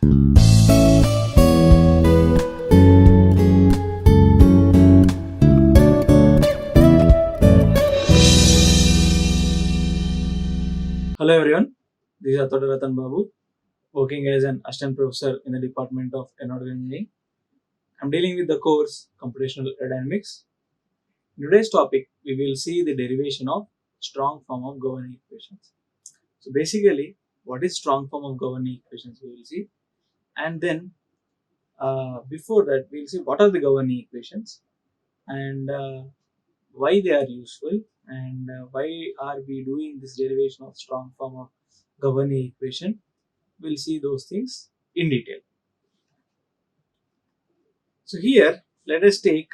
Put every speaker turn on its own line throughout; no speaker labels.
Hello everyone, this is Ratan Babu, working as an assistant professor in the Department of Aeronautical Engineering. I'm dealing with the course Computational Aerodynamics. In today's topic, we will see the derivation of strong form of governing equations. So basically, what is strong form of governing equations we will see, and then before that we will see what are the governing equations and why they are useful and why are we doing this derivation of strong form of governing equation. We'll see those things in detail. So here let us take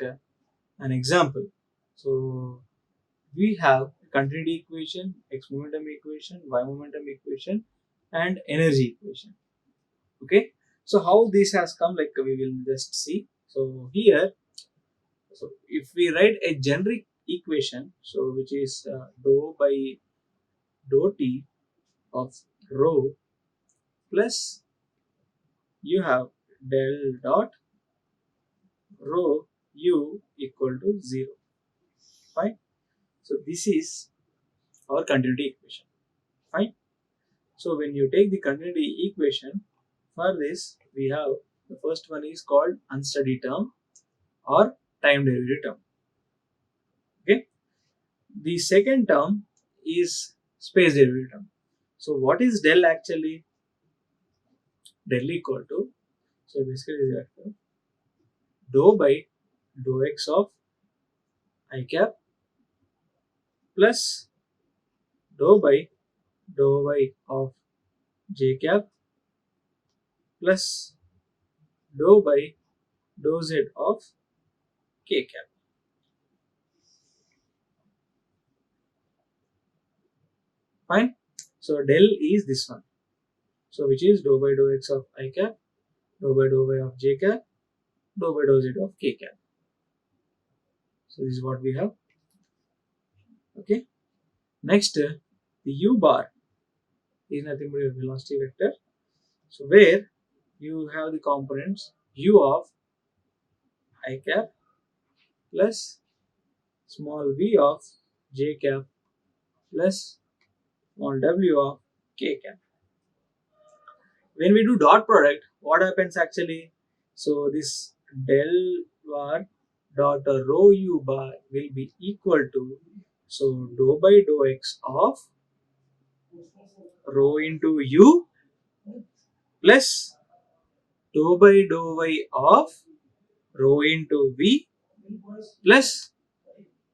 an example. So we have continuity equation, x momentum equation, y momentum equation and energy equation. Okay, so how this has come, like we will just see. So here, so if we write a generic equation, so which is dou by dou t of rho plus you have del dot rho u equal to 0. Fine. So this is our continuity equation. Fine. So when you take the continuity equation, for this we have the first one is called unsteady term or time derivative term. Okay. The second term is space derivative term. So what is del actually? Del equal to, so basically is dou by dou x of I cap plus dou by dou y of j cap plus dou by dou z of k cap. Fine. So del is this one. So which is dou by dou x of I cap, dou by dou y of j cap, dou by dou z of k cap. So this is what we have. Okay. Next, the u bar is nothing but a velocity vector. So where you have the components u of I cap plus small v of j cap plus small w of k cap. When we do dot product, what happens actually? So this del bar dot rho u bar will be equal to, so dou by dou x of rho into u plus dou by dou y of rho into v plus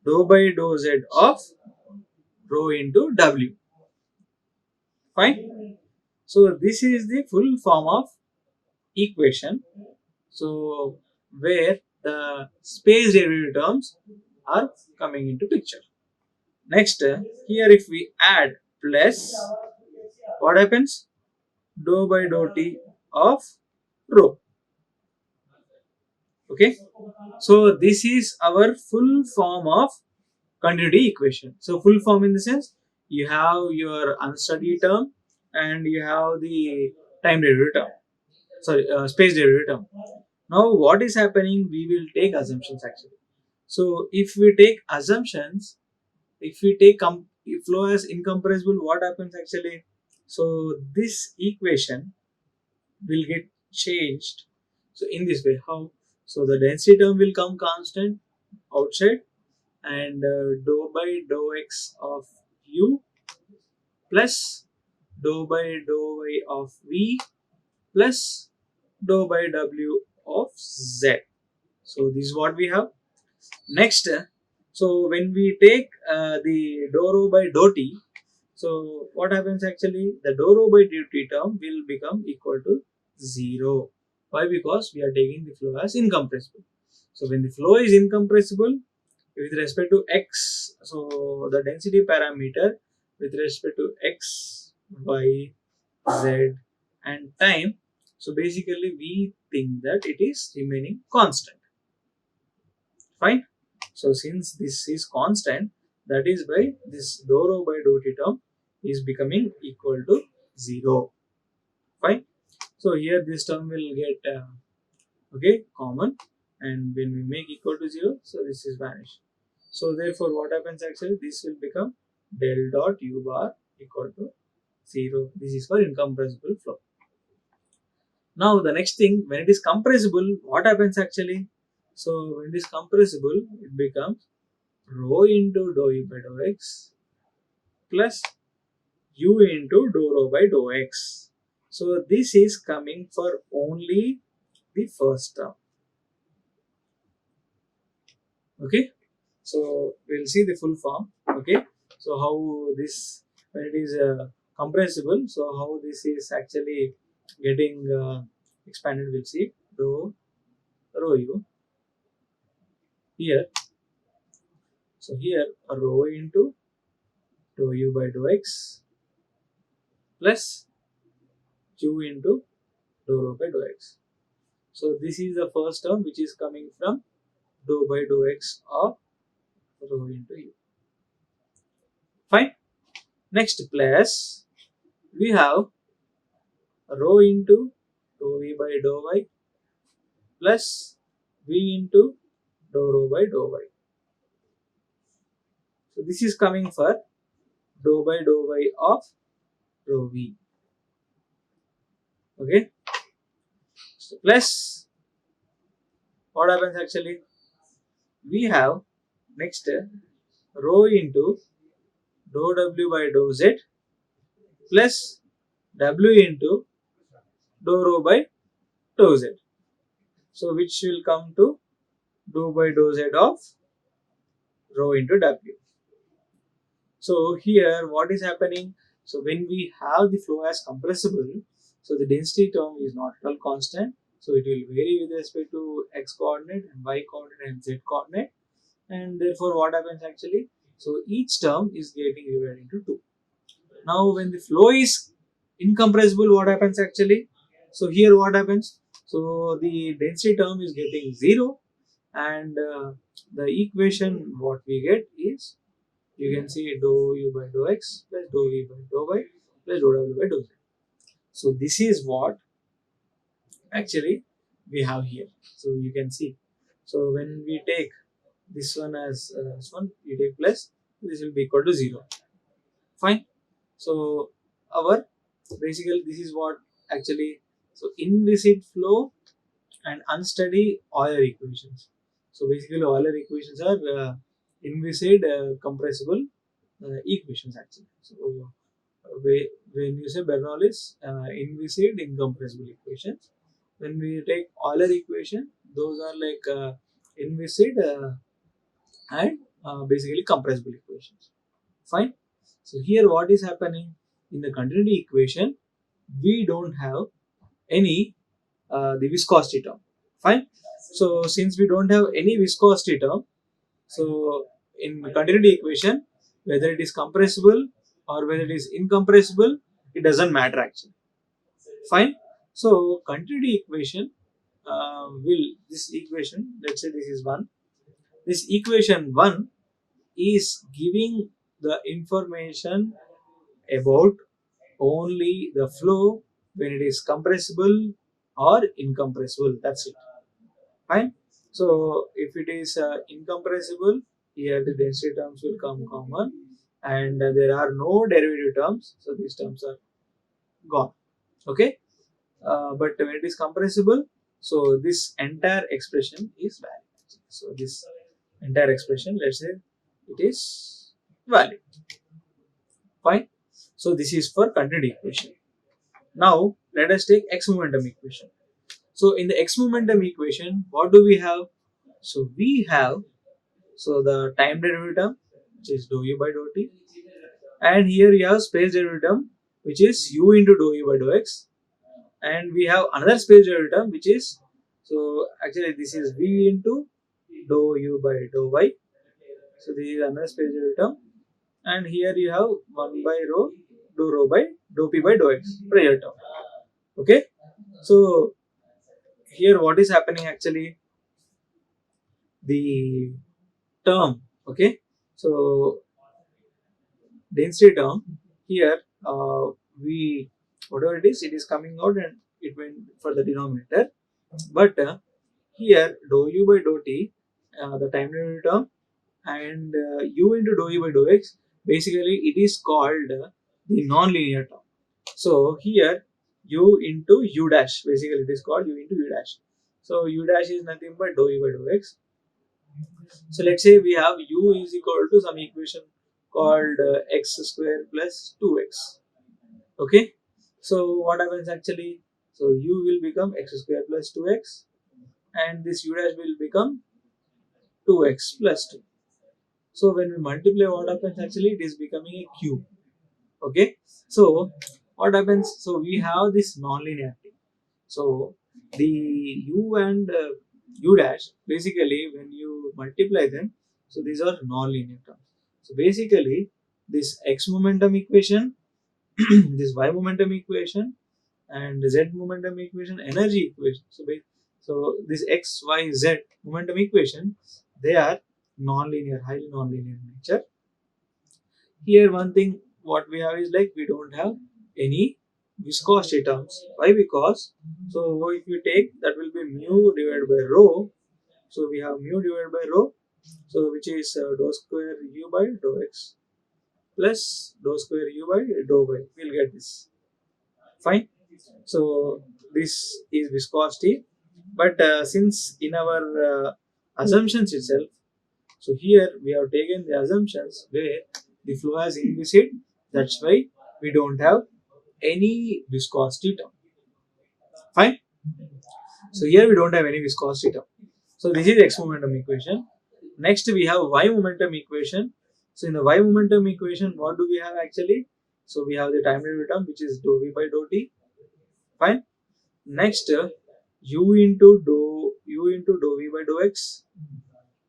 dou by dou z of rho into w. Fine. So this is the full form of equation. So where the space derivative terms are coming into picture. Next, here if we add plus, what happens? Dou by dou t of rho. Okay, so this is our full form of continuity equation. So full form in the sense you have your unsteady term and you have the time derivative term. Sorry, space derivative term. Now what is happening? We will take assumptions actually. So if we take assumptions, if we take flow as incompressible, what happens actually? So this equation will get changed. So in this way, how? So the density term will come constant outside and dou by dou x of u plus dou by dou y of v plus dou by w of z. So this is what we have. Next, so when we take the dou rho by dou t, so what happens actually? The dou rho by dou t term will become equal to 0. Why? Because we are taking the flow as incompressible. So when the flow is incompressible with respect to x, so the density parameter with respect to x, y, z and time, so basically we think that it is remaining constant. Fine. So since this is constant, that is why this dou rho by dou t term is becoming equal to 0. Fine. So here this term will get okay, common, and when we make equal to 0, so this is vanished. So therefore what happens actually, this will become del dot u bar equal to 0. This is for incompressible flow. Now the next thing, when it is compressible, what happens actually? So when it is compressible, it becomes rho into dou u by dou x plus u into dou rho by dou x. So this is coming for only the first term. Okay, so we'll see the full form. Okay, so how this, when it is compressible, so how this is actually getting expanded, we'll see. Dou rho u here, so here rho into dou u by dou x plus u into dou rho by dou x. So this is the first term which is coming from dou by dou x of rho into u. Fine. Next, plus we have rho into dou v by dou y plus v into dou rho by dou y. So this is coming for dou by dou y of rho v. Okay. So plus what happens actually? We have next rho into dou w by dou z plus w into dou rho by dou z. So which will come to dou by dou z of rho into w. So here what is happening? So when we have the flow as compressible, so the density term is not at all constant. So it will vary with respect to x coordinate and y coordinate and z coordinate. And therefore what happens actually? So each term is getting divided into 2. Now when the flow is incompressible, what happens actually? So here what happens? So the density term is getting 0, and the equation what we get is, you can see dou u by dou x plus dou v by dou y plus dou w by dou z. So this is what actually we have here. So you can see. So when we take this one as this one, we take plus, this will be equal to 0. Fine. So our basically this is what actually, so inviscid flow and unsteady Euler equations. So basically Euler equations are inviscid compressible equations actually. So when you say Bernoulli's inviscid incompressible equations, when we take Euler equation, those are like inviscid and basically compressible equations. Fine. So here what is happening in the continuity equation, we don't have any the viscosity term. Fine. So since we don't have any viscosity term, so in continuity equation, whether it is compressible or whether it is incompressible, it doesn't matter actually. Fine. So continuity equation will, this equation, let's say this is 1. This equation 1 is giving the information about only the flow when it is compressible or incompressible. That's it. Fine. So if it is incompressible, here the density terms will come common, and there are no derivative terms, so these terms are gone. Okay. But when it is compressible, so this entire expression is valid. So this entire expression, let's say it is valid. Fine. So this is for continuity equation. Now let us take x momentum equation. So in the x momentum equation, what do we have? So we have, so the time derivative term, which is dou u by dou t, and here you have space derivative term, which is u into dou u by dou x, and we have another space derivative term, which is, so actually this is v into dou u by dou y. So this is another space derivative term, and here you have 1 by rho dou rho by dou p by dou x pressure term. Okay. So here what is happening actually, the term, okay, so density term here, we, whatever it is coming out, and it went for the denominator. But here dou u by dou t, the time derivative term, and u into dou u by dou x, basically it is called the non-linear term. So here u into u dash, basically it is called u into u dash. So u dash is nothing but dou u by dou x. So let's say we have u is equal to some equation called x square plus 2x. Okay. So what happens actually? So u will become x square plus 2x, and this u dash will become 2x plus 2. So when we multiply, what happens actually? It is becoming a cube. Okay. So what happens? So we have this non-linearity. So the u and u dash, basically when you multiply them, so these are non-linear terms. So basically this x momentum equation, this y momentum equation, and z momentum equation, energy equation. So this x, y, z momentum equation, they are non-linear, highly non-linear in nature. Here one thing what we have is like we don't have any viscosity terms. Why? Because so if you take, that will be mu divided by rho. So we have mu divided by rho, so which is dou square u by dou x plus dou square u by dou y. We'll get this. Fine. So this is viscosity, but since in our assumptions itself, so here we have taken the assumptions where the flow has implicit. That's why we don't have any viscosity term. Fine. So here we don't have any viscosity term. So this is x momentum equation. Next we have y momentum equation. So in the y momentum equation, what do we have actually? So we have the time derivative term, which is dou v by dou t. Fine. Next u into dou v by dou x,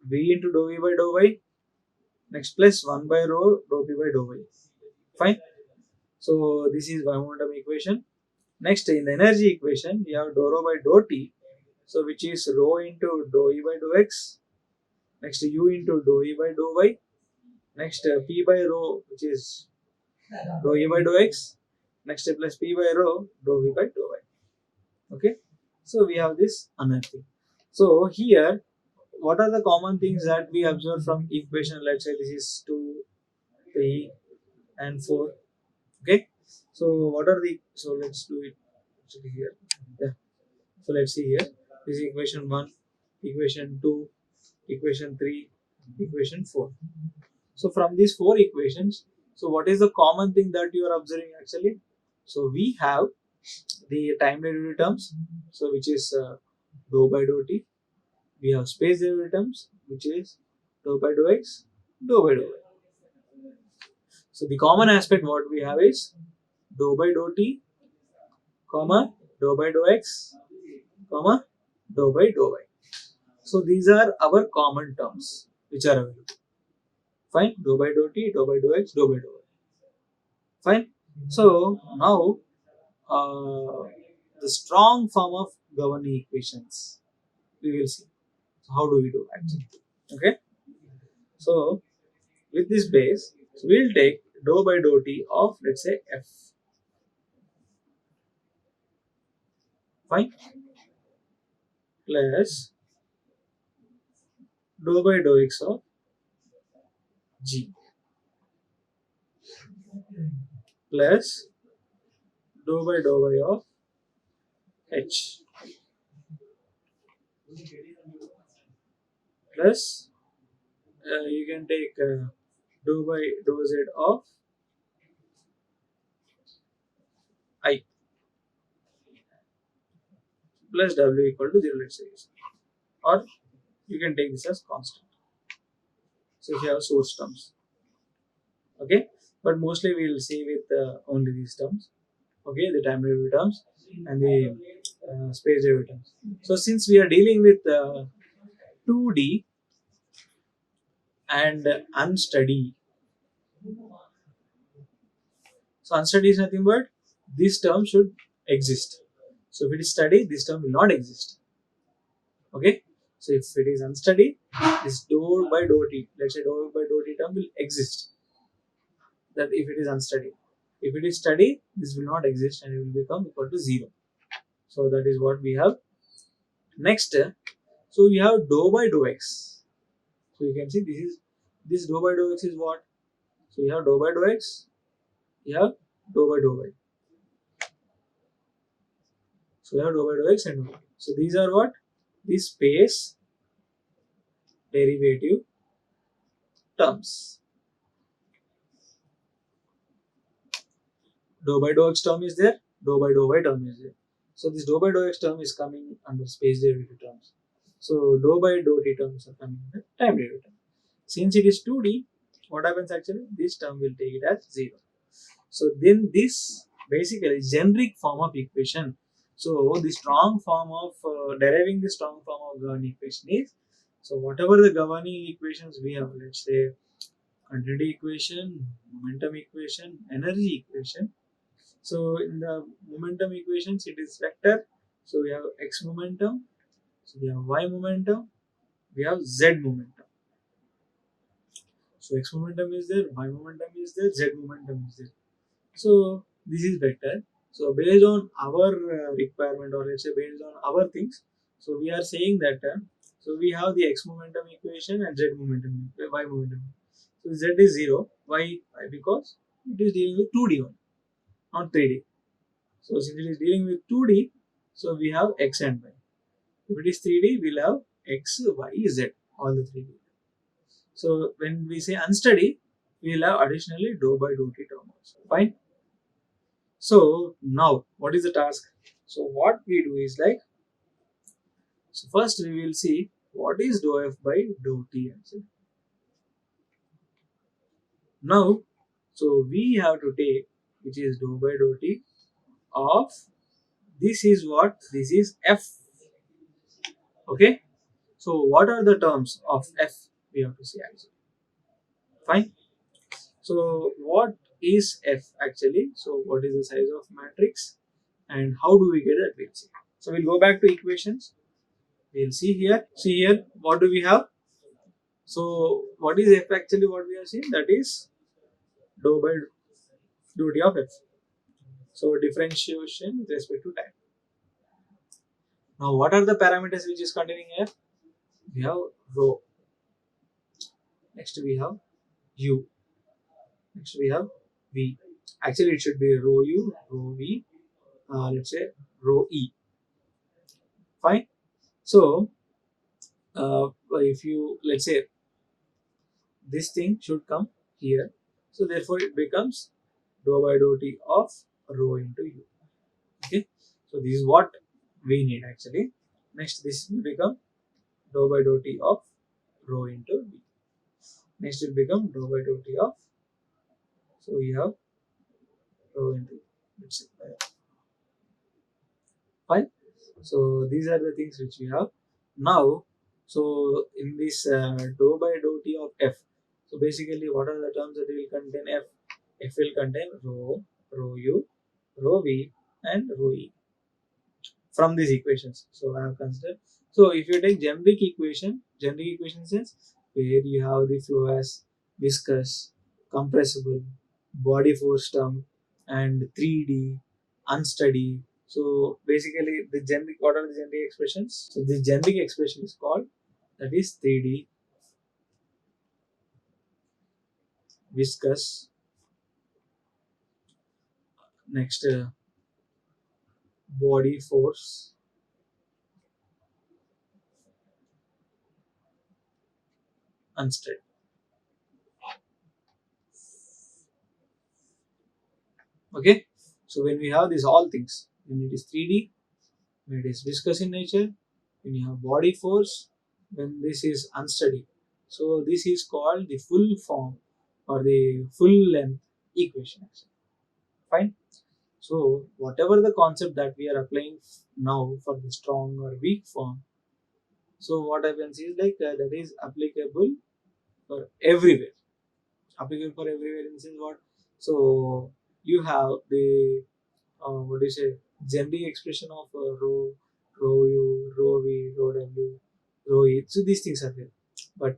v into dou v by dou y. Next plus 1 by rho dou p by dou y. Fine. So this is y momentum equation. Next in the energy equation, we have dou rho by dou t. So which is rho into dou e by dou x. Next u into dou e by dou y. Next p by rho, which is dou e by dou x. Next plus p by rho dou v by dou y. Okay. So we have this another thing. So here, what are the common things that we observe from equation? Let's say this is 2, 3, and 4. Okay. So what are the, so let's do it actually here. Yeah. So let's see here. This is equation 1, equation 2, equation 3, equation 4. So from these four equations, so what is the common thing that you are observing actually? So we have the time derivative terms, so which is dou by dou t. We have space derivative terms, which is dou by dou x, dou by dou y. So the common aspect what we have is dou by dou t, comma dou by dou x, comma dou by dou y. So these are our common terms which are available. Fine. Dou by dou t, dou by dou x, dou by dou y. Fine. So now the strong form of governing equations we will see. So how do we do actually? Okay. So with this base, so we'll take dou by dou t of, let's say, f. Fine. Plus dou by dou x of g plus dou by dou y of h plus you can take dou by dou z of I plus w equal to 0, let's say, or you can take this as constant. So here are source terms. Okay, but mostly we will see with only these terms. Okay, the time derivative terms and the space derivative terms. So since we are dealing with 2D and unsteady, so unsteady is nothing but this term should exist. So if it is steady, this term will not exist. Okay, so if it is unsteady, this dou by dou t, let's say dou by dou t term will exist. That if it is unsteady, if it is steady, this will not exist and it will become equal to 0. So that is what we have. Next, so you have dou by dou x. So you can see this dou by dou x is what? So you have dou by dou x, you have dou by dou y. So you have dou by dou x and dou by. So these are what? The space derivative terms. Dou by dou x term is there, dou by dou y term is there. So this dou by dou x term is coming under space derivative terms. So dou by dou t terms are coming under time derivative. Since it is 2D, what happens actually? This term will take it as 0. So then this basically generic form of equation. So the strong form of deriving the strong form of governing equation is, so whatever the governing equations we have, let's say continuity equation, momentum equation, energy equation. So in the momentum equations, it is vector. So we have x momentum, so we have y momentum, we have z momentum. So x momentum is there, y momentum is there, z momentum is there. So this is vector. So based on our requirement, or let's say based on our things, so we are saying that so we have the x momentum equation and z momentum, y momentum. So z is 0. Why? Why? Because it is dealing with 2D one, not 3D. So since it is dealing with 2D, so we have x and y. If it is 3D, we'll have x, y, z, all the 3D. So when we say unsteady, we'll have additionally dou by dou t term also. Fine. So now what is the task? So what we do is like, so first we will see what is dou f by dou t actually. Now, so we have to take which is dou by dou t of, this is what? This is f. Okay. So what are the terms of f? We have to see actually. Fine. So what is f actually? So what is the size of matrix and how do we get that? We'll see. So we'll go back to equations. We'll see here. See here. What do we have? So what is f actually? What we have seen, that is dou by dou t of f. So differentiation with respect to time. Now what are the parameters which is containing f? We have rho. Next we have u. Next we have v. Actually it should be rho u, rho v, let's say rho e. Fine. So if you, let's say this thing should come here, so therefore it becomes dou by dou t of rho into u. Okay. So this is what we need actually. Next this will become dou by dou t of rho into v. Next it will become dou by dou t of, so we have rho into, let's say, fine. So these are the things which we have now. So in this dou by dou t of f, so basically what are the terms that will contain f? F will contain rho, rho u, rho v, and rho e from these equations. So I have considered. So if you take generic equation sense, where you have the flow as viscous, compressible, body force term, and 3D, unsteady. So basically the generic, what are the generic expressions? So this generic expression is called, that is 3D, viscous, next body force, unsteady. Okay. So when we have these all things, when it is 3D, when it is viscous in nature, when you have body force, when this is unsteady. So this is called the full form or the full length equation. Fine. So whatever the concept that we are applying now for the strong or weak form, so what happens is like that is applicable for everywhere. Applicable for everywhere in the sense what? So you have the what do you say, generic expression of rho u, rho v, rho w, rho e. So these things are there. But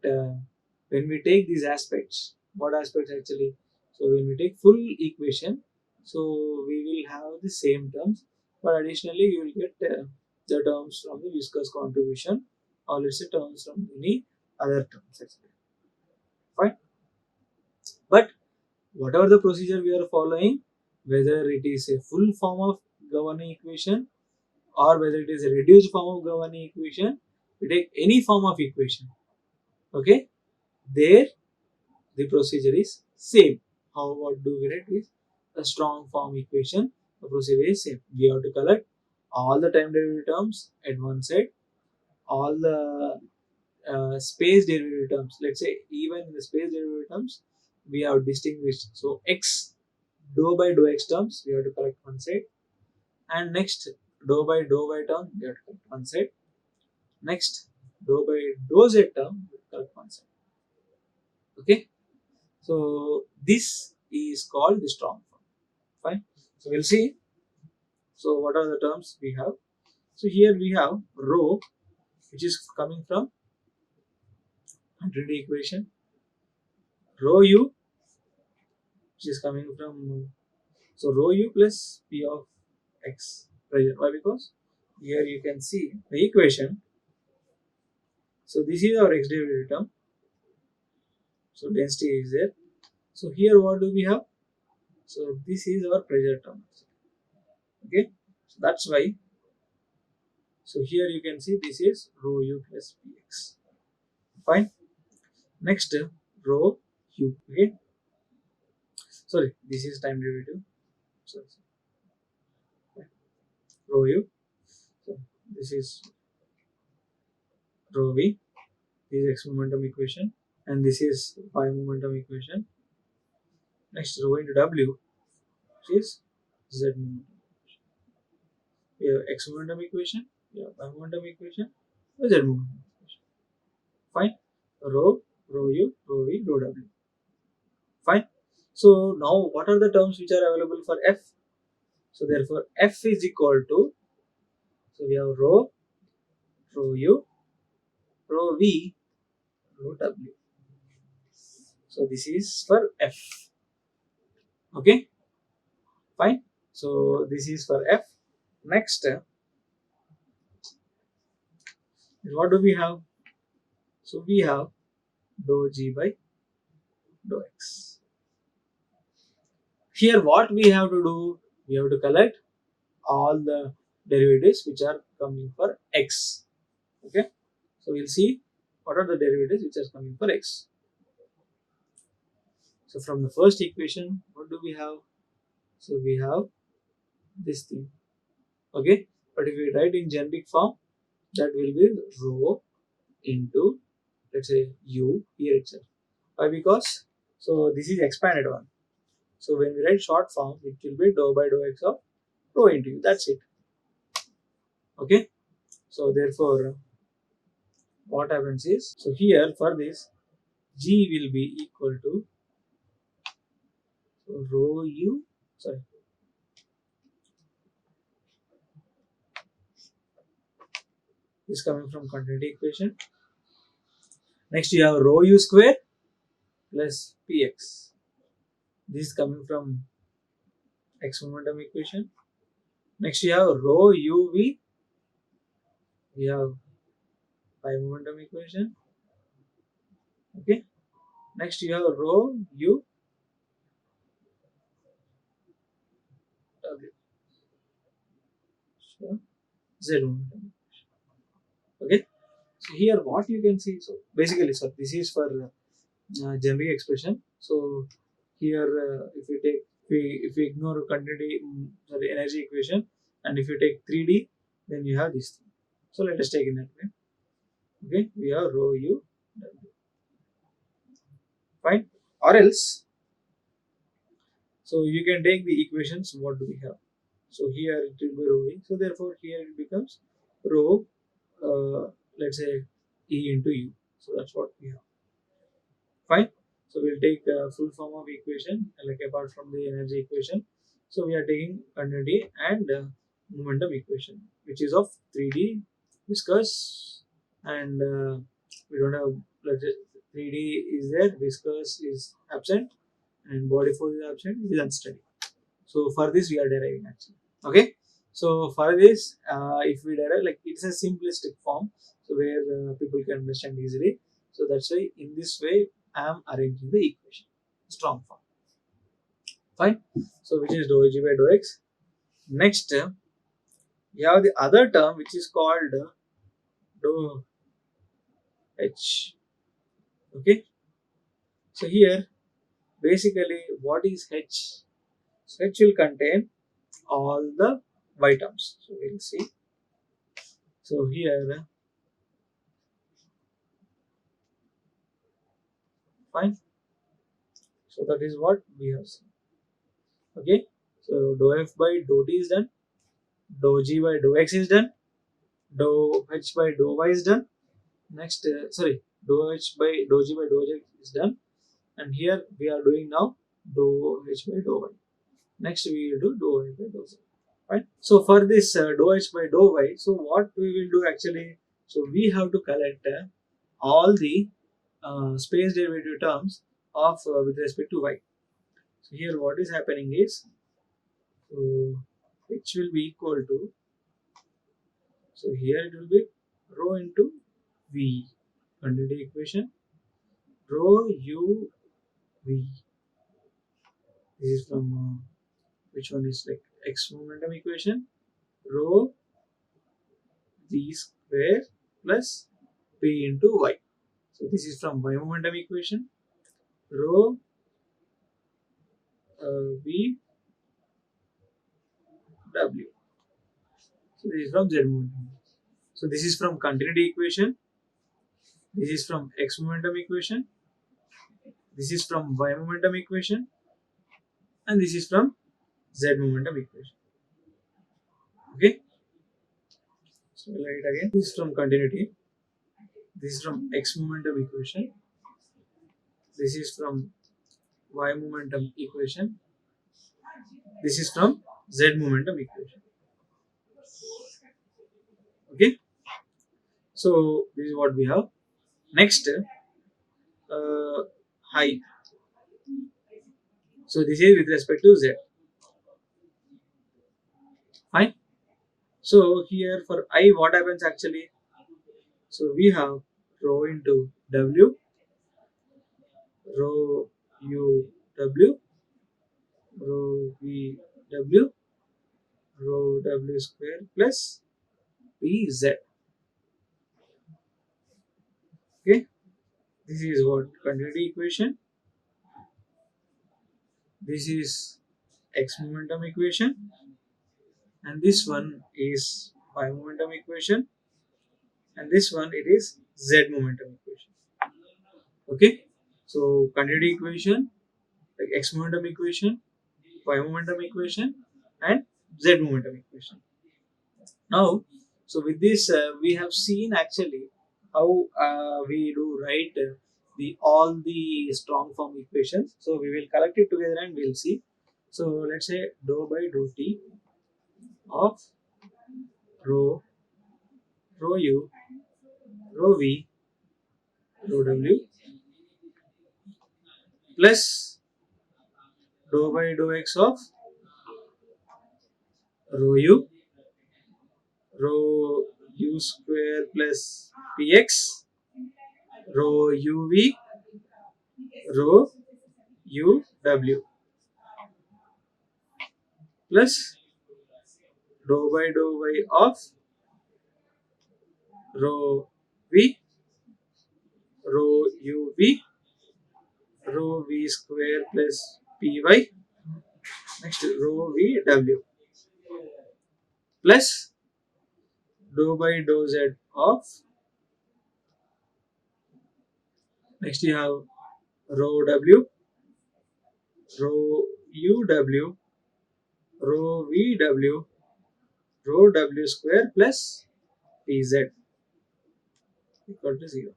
when we take these aspects, what aspects actually? So when we take full equation, so we will have the same terms. but additionally you will get the terms from the viscous contribution, or let's say terms from any other terms, etc. Fine. But whatever the procedure we are following, whether it is a full form of governing equation or whether it is a reduced form of governing equation, we take any form of equation. Okay, there the procedure is same. How what do we write is a strong form equation. The procedure is same. We have to collect all the time derivative terms at one side, all the space derivative terms. Let's say even in the space derivative terms, we have distinguished. So x dou by dou x terms we have to collect one side, and next dou by dou y term we have to collect one side. Next dou by dou z term we have to collect one side. Okay, so this is called the strong form. Fine. So we'll see. So what are the terms we have? So here we have rho, which is coming from continuity equation, rho u, which is coming from so rho u plus p of x pressure. Why? Because here you can see the equation. So this is our x derivative term. So density is there. So here what do we have? So this is our pressure term. Okay. So that's why. So here you can see this is rho u plus px. Fine. Next rho u. Okay. Sorry, this is time derivative. So rho u. So this is rho v. This is x momentum equation, and this is y momentum equation. Next rho into w, which is z momentum. We have x momentum equation, we have y momentum equation, z momentum equation. Fine. Rho, rho u, rho v, rho w. Fine. So now what are the terms which are available for f? So therefore f is equal to, so we have rho, rho u, rho v, rho w. So this is for f. Okay. Fine. So this is for f. Next, what do we have? So we have dou g by dou x. Here what we have to do? We have to collect all the derivatives which are coming for x. Okay. So we'll see what are the derivatives which are coming for x. So from the first equation, what do we have? So we have this thing. Okay. But if we write in generic form, that will be rho into, let's say, u here itself. Why? Because so this is expanded one. So when we write short form, it will be dou by dou x of rho into u. That's it. Okay. So therefore, what happens is, so here for this, g will be equal to rho u. Sorry. Is coming from continuity equation. Next you have rho u square plus px. This is coming from x momentum equation. Next you have rho uv. We have y momentum equation. Okay. Next you have rho u w. So z momentum. Okay. So here what you can see. So basically, so this is for generic expression. So here if we take if we ignore continuity sorry energy equation, and if you take 3D, then you have this thing. So let us take in that way. Okay, we have rho u w. Fine. Or else, so you can take the equations. What do we have? So here it will be rho e. So therefore here it becomes rho let's say e into u. So that's what we have. Fine. So we'll take full form of equation like apart from the energy equation. So we are taking continuity and momentum equation, which is of 3D viscous, and we don't have, let's say 3D is there, viscous is absent, and body force is absent, it is unsteady. So for this we are deriving actually. Okay. So for this, if we derive, like, it's a simplistic form, so where people can understand easily. So that's why in this way I am arranging the equation, strong form. Fine. So which is dou g by dou x. Next, we have the other term which is called dou h. Okay. So here basically what is h? So h will contain all the y terms. So we'll see. So here, fine. So that is what we have seen. Okay. So dou f by dou t is done. Dou g by dou x is done. Dou h by dou y is done. Next, sorry, dou h by dou g by dou x is done. And here we are doing now dou h by dou y. Next we will do dou y by dou z. Right. So for this dou h by dou y, so what we will do actually, so we have to collect all the space derivative terms of with respect to y. So here what is happening is, so h will be equal to, so here it will be rho into v, continuity equation, rho u v. This is from which one is like x momentum equation, rho v square plus p into y. So this is from y momentum equation, rho v w. So this is from z momentum. So this is from continuity equation. This is from x momentum equation. This is from y momentum equation, and this is from z momentum equation. Okay. So we'll write again. This is from continuity. This is from x momentum equation. This is from y momentum equation. This is from z momentum equation. Okay. So this is what we have. Next, height. So this is with respect to z. Fine. So here for I, what happens actually? So we have rho into w, rho u w, rho v w, rho w square plus pz. Okay, this is what continuity equation. This is x momentum equation, and this one is y momentum equation, and this one it is z momentum equation. Okay, so continuity equation, like x momentum equation, y momentum equation, and z momentum equation. Now, so with this, we have seen actually how we do write the all the strong form equations. So we will collect it together and we'll see. So let's say dou by dou t of rho, rho u, rho v, rho w plus dou by dou x of rho u, rho u square plus px, rho uv, rho uw plus dou by dou y of rho v, rho uv, rho v square plus py, next rho vw plus dou by dou z of, next you have rho w, rho uw, rho vw, rho w square plus pz equal to 0.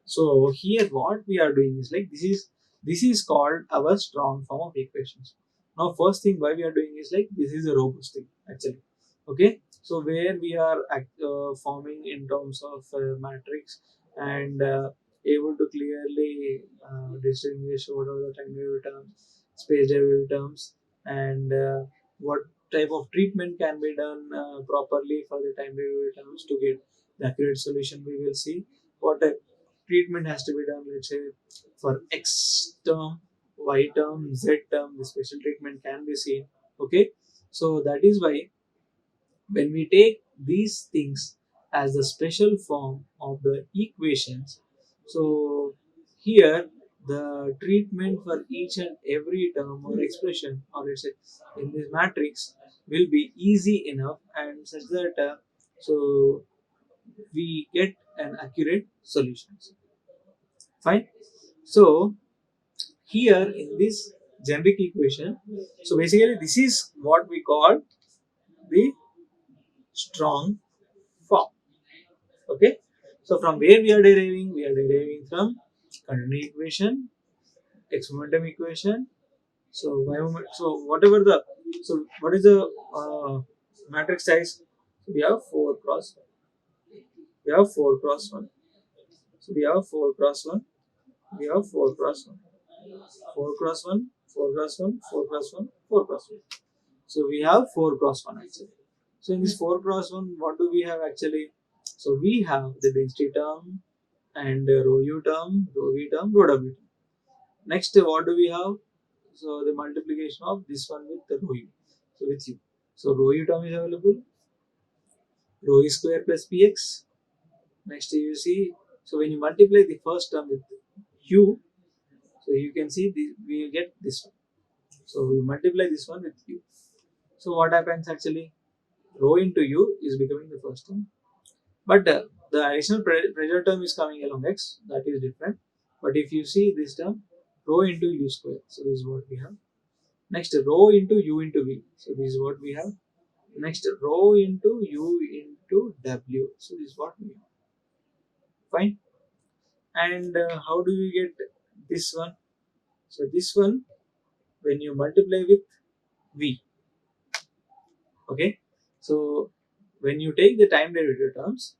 So here what we are doing is like this is called our strong form of equations. Now first thing why we are doing is like this is a robust thing actually. Okay, so where we are forming in terms of matrix and able to clearly distinguish what are the time derivative terms, space derivative terms, and what type of treatment can be done properly for the time derivative terms to get the accurate solution. We will see what type treatment has to be done, let's say for X term, Y term, Z term, the special treatment can be seen. Okay, so that is why when we take these things as the special form of the equations, so here the treatment for each and every term or expression, or let's say in this matrix, will be easy enough and such that so we get an accurate solution. Fine. So here in this generic equation, so basically this is what we call the strong form. Okay. So from where we are deriving? We are deriving from continuity equation, x momentum equation. So y moment. So whatever the so what is the matrix size? So we have 4 cross 1. We have 4 cross 1. So we have 4 cross 1. We have 4 cross 1. 4 cross 1. 4 cross 1. 4 cross 1. 4 cross 1. So we have 4 cross 1 actually. So in this 4 cross 1, what do we have actually? So we have the density term and rho u term, rho v term, rho w term. Next, what do we have? So the multiplication of this one with the rho u. So with u. So rho u term is available. Rho e square plus px. Next you see. So when you multiply the first term with u, so you can see we get this one. So we multiply this one with u. So what happens actually? Rho into u is becoming the first term. But the additional pressure term is coming along x, that is different. But if you see this term, rho into u square, so this is what we have. Next, rho into u into v, so this is what we have. Next, rho into u into w, so this is what we have. Fine. And how do we get this one? So this one, when you multiply with v, okay. So when you take the time derivative terms,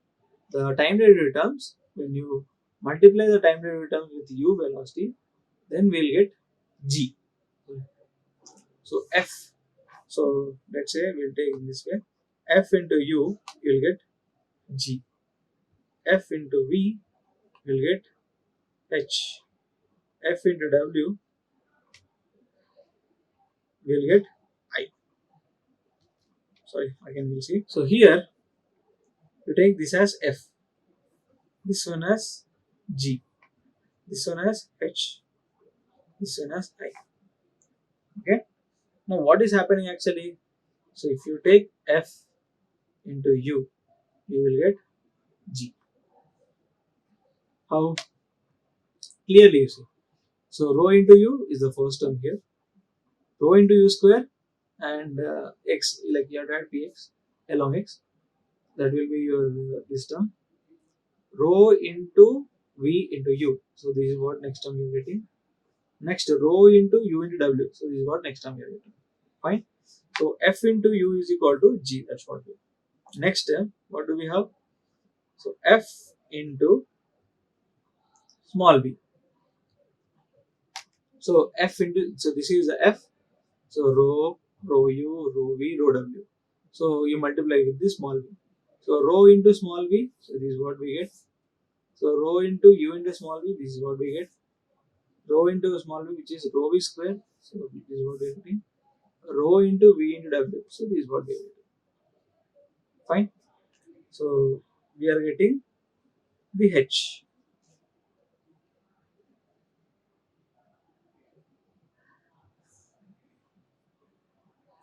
when you multiply the time derivative terms with u velocity, then we'll get g. So f. So let's say we'll take in this way, f into u you'll get g, f into v you'll get h, f into w we'll get I. Sorry, again we'll see. So here you take this as f, this one as g, this one as h, this one as I. Okay. Now what is happening actually? So if you take f into u, you will get g. How? Clearly you see. So rho into u is the first term here. Rho into u square and x, like you have to add px along x. That will be your this term. Rho into v into u. So this is what next term you're getting. Next, rho into u into w. So this is what next term you're getting. Fine. So f into u is equal to g. That's what we have. Next term, what do we have? So f into small v. So f into, so this is the f. So rho, rho u, rho v, rho w. So you multiply with this small v. So rho into small v, so this is what we get. So rho into u into small v, this is what we get. Rho into small v, which is rho v square, so this is what we are getting. Rho into v into w, so this is what we are getting. Fine. So we are getting the h.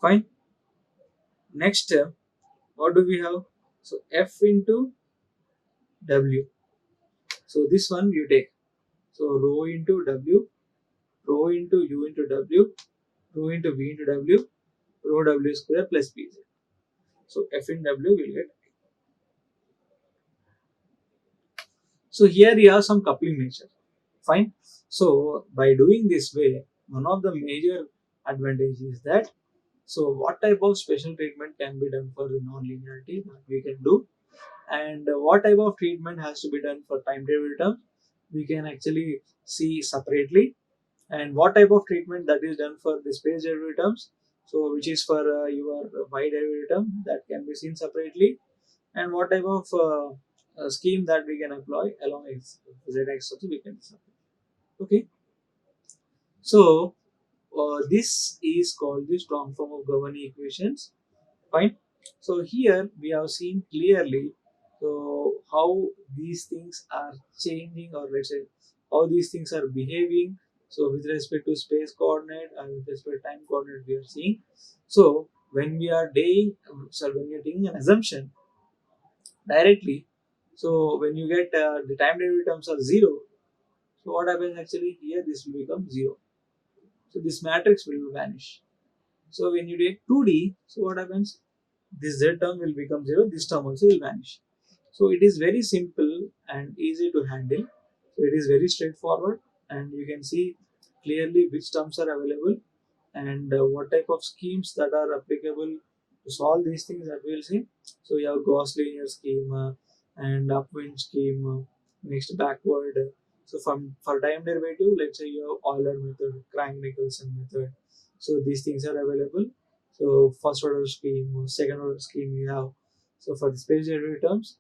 Fine. Next term, what do we have? So f into w. So this one you take. So rho into w, rho into u into w, rho into v into w, rho w square plus pz. So f in w will get. So here you have some coupling nature. Fine. So by doing this way, one of the major advantages is that, so what type of special treatment can be done for the non-linearity that we can do, and what type of treatment has to be done for time derivative terms we can actually see separately, and what type of treatment that is done for the space derivative terms So which is for your y derivative term that can be seen separately, and what type of scheme that we can apply along z axis also we can separate. Okay, so this is called the strong form of governing equations. Fine. So here we have seen clearly so how these things are changing, or let's say how these things are behaving. So with respect to space coordinate and with respect to time coordinate, we are seeing. So when we are doing, so when you're taking an assumption directly, so when you get the time derivative terms are zero, so what happens actually here? This will become zero. So this matrix will vanish. So when you take 2D, so what happens? This z term will become 0, this term also will vanish. So it is very simple and easy to handle. So it is very straightforward, and you can see clearly which terms are available and what type of schemes that are applicable to solve these things that we'll see. So you have Gauss linear scheme and upwind scheme, next backward. So from for time derivative, let's say you have Euler method, Crank-Nicolson method. So these things are available. So first order scheme, second order scheme you have. So for the space derivative terms,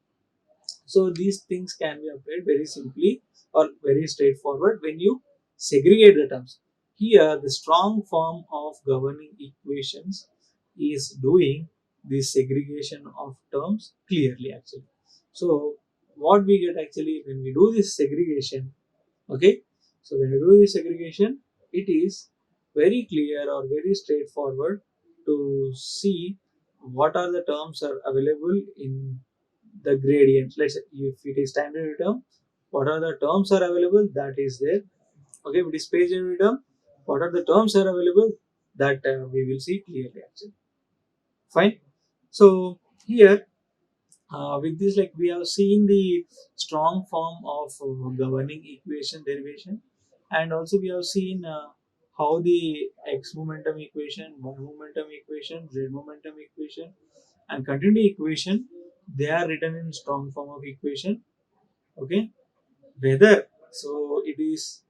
so these things can be applied very simply or very straightforward when you segregate the terms. Here, the strong form of governing equations is doing the segregation of terms clearly actually. So what we get actually when we do this segregation, okay, so when we do this segregation, it is very clear or very straightforward to see what are the terms are available in the gradients. Let's say if it is time derivative term, what are the terms are available that is there. Okay, if it is space derivative term, what are the terms are available that we will see clearly actually. Fine. So here with this, like we have seen the strong form of governing equation derivation, and also we have seen how the x momentum equation, y momentum equation, z momentum equation, and continuity equation, they are written in strong form of equation. Okay, whether so it is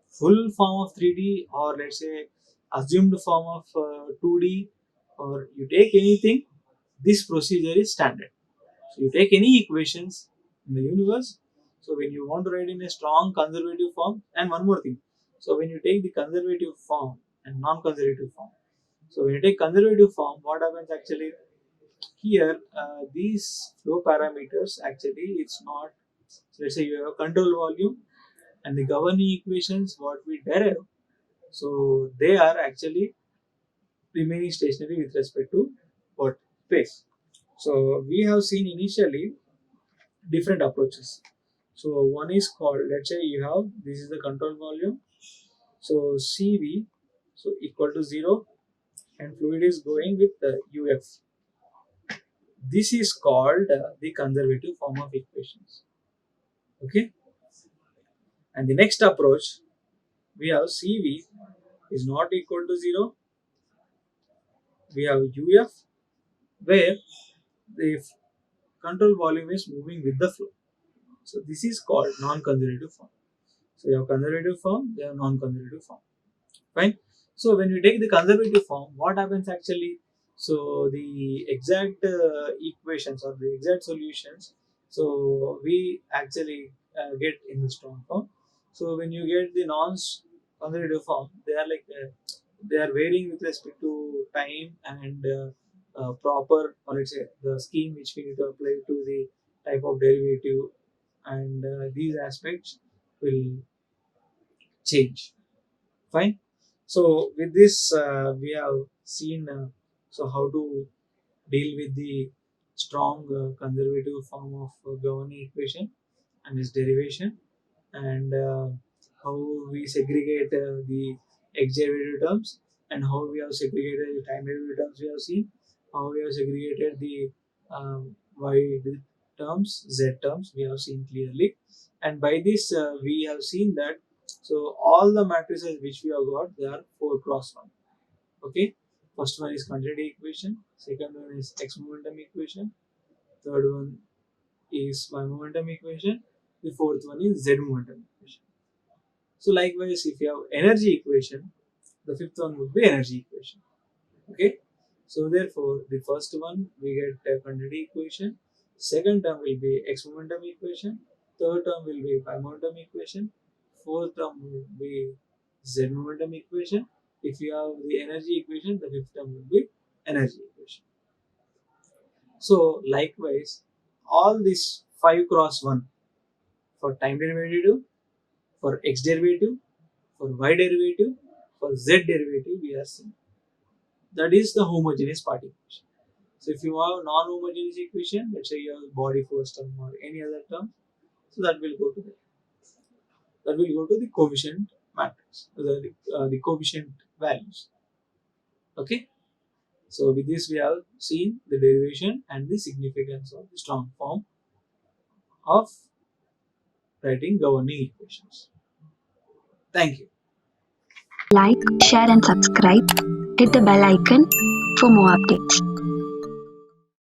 full form of 3D, or let's say assumed form of 2D, or you take anything, this procedure is standard. So you take any equations in the universe. So when you want to write in a strong conservative form, and one more thing. So when you take the conservative form and non-conservative form. So when you take conservative form, what happens actually here? These flow parameters actually it's not. So let's say you have a control volume and the governing equations what we derive. So they are actually remaining stationary with respect to what space. So we have seen initially different approaches. So one is called, let's say you have, this is the control volume. So CV, so equal to 0, and fluid is going with the UF. This is called the conservative form of equations. Okay. And the next approach, we have CV is not equal to 0. We have UF where the control volume is moving with the flow. So this is called non-conservative form. So you have conservative form, they have non-conservative form. Fine. So when we take the conservative form, what happens actually? So the exact equations or the exact solutions, so we actually get in the strong form. So when you get the non-conservative form, they are like they are varying with respect to time and proper, or let's say the scheme which we need to apply to the type of derivative, and these aspects will change. Fine. So with this, we have seen so how to deal with the strong conservative form of governing equation and its derivation, and how we segregate the x derivative terms, and how we have segregated the time derivative terms. We have seen how we have segregated the y terms, z terms. We have seen clearly, and by this we have seen that so all the matrices which we have got, they are 4 cross 1. Okay, first one is continuity equation, second one is x momentum equation, third one is y momentum equation, the fourth one is z momentum equation. So likewise, if you have energy equation, the fifth one would be energy equation. Okay, so therefore the first one we get a continuity equation, second term will be x momentum equation, third term will be pi momentum equation, fourth term will be z momentum equation. If you have the energy equation, the fifth term will be energy equation. So likewise, all these 5 cross 1 for time derivative, for x derivative, for y derivative, for z derivative, we are seeing. That is the homogeneous part equation. So if you have non-homogeneous equation, let's say you have body force term or any other term, so that will go to the coefficient matrix, the coefficient values. Okay. So with this we have seen the derivation and the significance of the strong form of writing governing equations. Thank you.
Like, share and subscribe. Hit the bell icon for more updates.